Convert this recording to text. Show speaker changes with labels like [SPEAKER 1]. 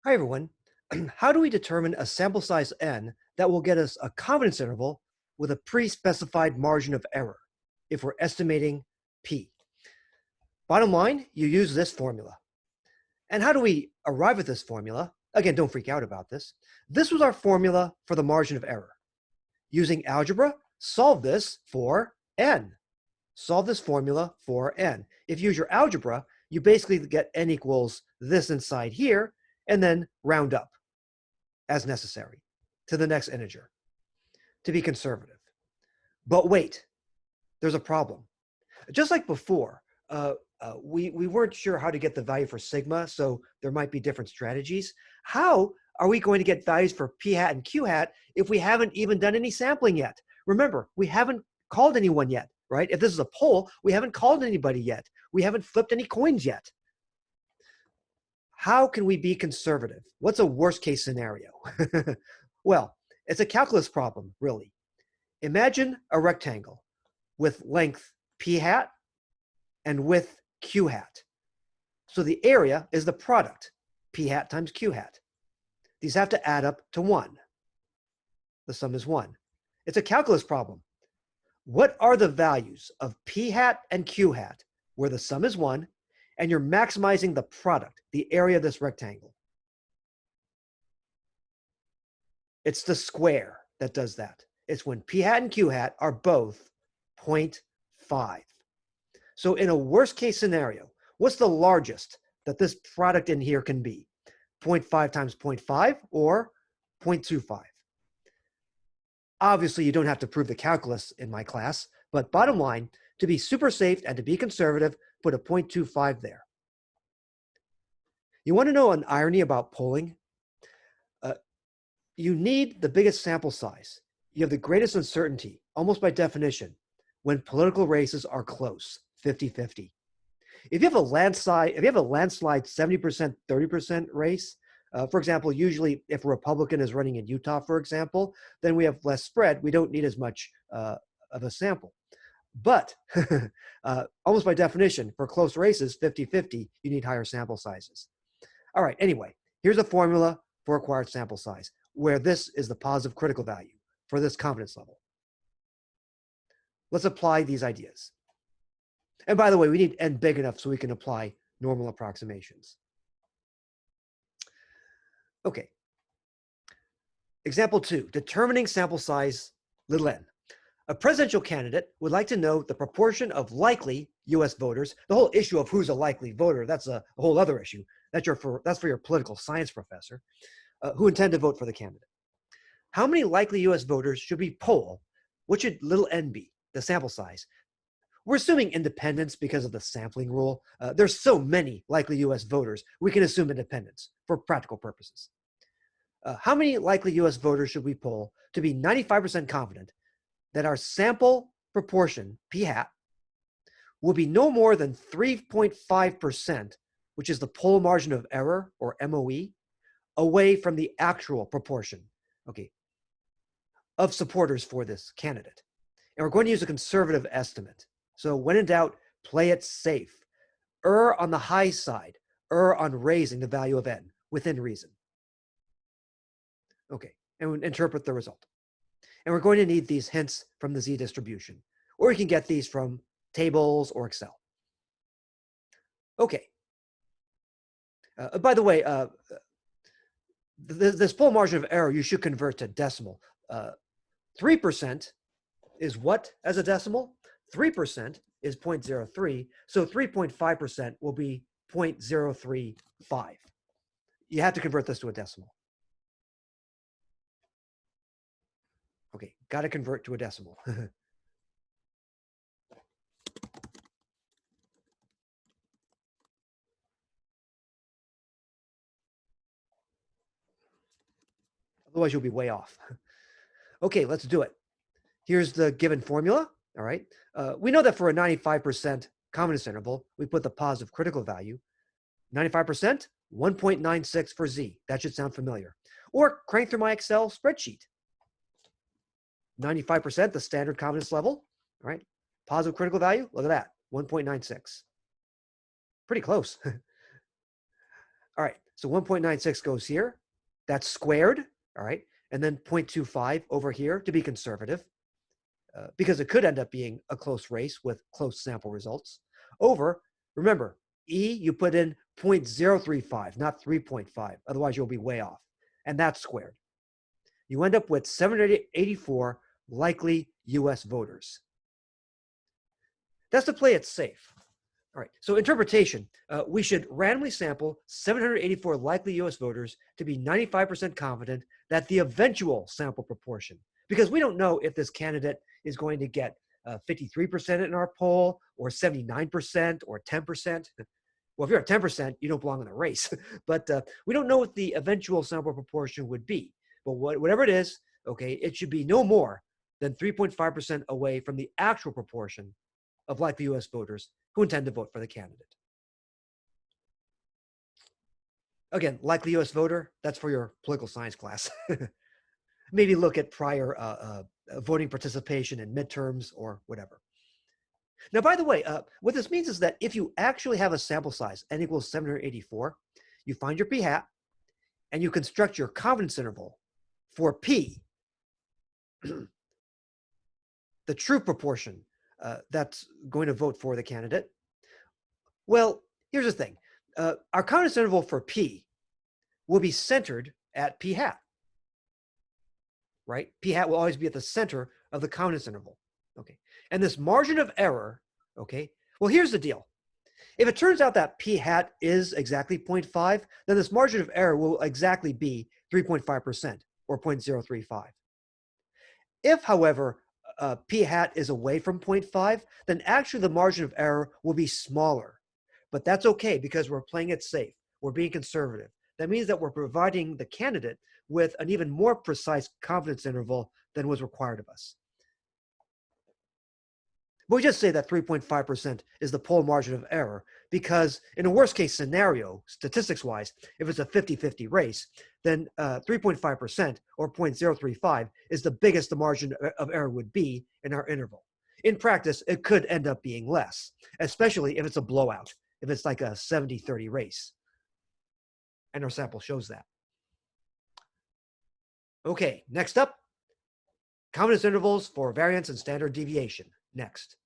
[SPEAKER 1] Hi, everyone. How do we determine a sample size n that will get us a confidence interval with a pre-specified margin of error if we're estimating p? Bottom line, you use this formula. And how do we arrive at this formula? Again, don't freak out about this. This was our formula for the margin of error. Using algebra, solve this for n. Solve this formula for n. If you use your algebra, you basically get n equals this inside here, and then round up as necessary to the next integer to be conservative. But wait, there's a problem. Just like before, we weren't sure how to get the value for sigma, so there might be different strategies. How are we going to get values for p hat and q hat if we haven't even done any sampling yet? Remember, we haven't called anyone yet, right? If this is a poll, we haven't called anybody yet. We haven't flipped any coins yet. How can we be conservative? What's a worst case scenario? Well, it's a calculus problem, really. Imagine a rectangle with length p hat and width q hat. So the area is the product, p hat times q hat. These have to add up to 1. The sum is 1. It's a calculus problem. What are the values of p hat and q hat where the sum is 1 and you're maximizing the product, the area of this rectangle? It's the square that does that. It's when p hat and q hat are both 0.5. So in a worst case scenario, what's the largest that this product in here can be? 0.5 times 0.5 or 0.25? Obviously, you don't have to prove the calculus in my class, but bottom line, to be super safe and to be conservative, put a 0.25 there. You want to know an irony about polling? You need the biggest sample size. You have the greatest uncertainty, almost by definition, when political races are close, 50-50. If you have a landslide 70%, 30% race, for example, usually if a Republican is running in Utah, for example, then we have less spread. We don't need as much of a sample. But almost by definition, for close races, 50-50, you need higher sample sizes. All right, anyway, here's a formula for required sample size, where this is the positive critical value for this confidence level. Let's apply these ideas. And by the way, we need n big enough so we can apply normal approximations. Okay. Example 2, determining sample size little n. A presidential candidate would like to know the proportion of likely US voters. The whole issue of who's a likely voter, that's a whole other issue. That's for your political science professor, who intend to vote for the candidate. How many likely US voters should we poll? What should little n be, the sample size? We're assuming independence because of the sampling rule. There's so many likely US voters, we can assume independence for practical purposes. How many likely US voters should we poll to be 95% confident that our sample proportion, p hat, will be no more than 3.5%, which is the poll margin of error, or MOE, away from the actual proportion, okay, of supporters for this candidate. And we're going to use a conservative estimate. So when in doubt, play it safe. Err on the high side. Err on raising the value of n within reason. Okay, and interpret the result. And we're going to need these hints from the z distribution, or you can get these from tables or Excel. Okay. By the way, this poll margin of error, you should convert to decimal. 3% is what as a decimal? 3% is 0.03, so 3.5% will be 0.035. You have to convert this to a decimal. Okay, got to convert to a decimal. Otherwise, you'll be way off. Okay, let's do it. Here's the given formula. All right. We know that for a 95% confidence interval, we put the positive critical value. 95%, 1.96 for z. That should sound familiar. Or crank through my Excel spreadsheet. 95%, the standard confidence level. All right. Positive critical value, look at that, 1.96. Pretty close. All right. So 1.96 goes here. That's squared, all right? And then 0.25 over here to be conservative, because it could end up being a close race with close sample results, over, remember, E, you put in 0.035, not 3.5. Otherwise, you'll be way off. And that's squared. You end up with 784 likely US voters. That's to play it safe. All right, so interpretation, we should randomly sample 784 likely US voters to be 95% confident that the eventual sample proportion, because we don't know if this candidate is going to get 53% in our poll or 79% or 10%. Well, if you're at 10%, you don't belong in the race. But we don't know what the eventual sample proportion would be. But whatever it is, okay, it should be no more than 3.5% away from the actual proportion of likely US voters who intend to vote for the candidate. Again, likely US voter, that's for your political science class. Maybe look at prior voting participation in midterms or whatever. Now, by the way, what this means is that if you actually have a sample size n equals 784, you find your p hat and you construct your confidence interval for p, the true proportion that's going to vote for the candidate. Well, here's the thing. Our confidence interval for p will be centered at p hat, right? P hat will always be at the center of the confidence interval, okay? And this margin of error, okay? Well, here's the deal. If it turns out that p hat is exactly 0.5, then this margin of error will exactly be 3.5% or 0.035. If, however, p hat is away from 0.5, then actually the margin of error will be smaller. But that's okay because we're playing it safe. We're being conservative. That means that we're providing the candidate with an even more precise confidence interval than was required of us. But we just say that 3.5% is the poll margin of error because in a worst case scenario, statistics-wise, if it's a 50-50 race, then 3.5% or 0.035 is the biggest the margin of error would be in our interval. In practice, it could end up being less, especially if it's a blowout, if it's like a 70-30 race. And our sample shows that. Okay, next up, confidence intervals for variance and standard deviation. Next.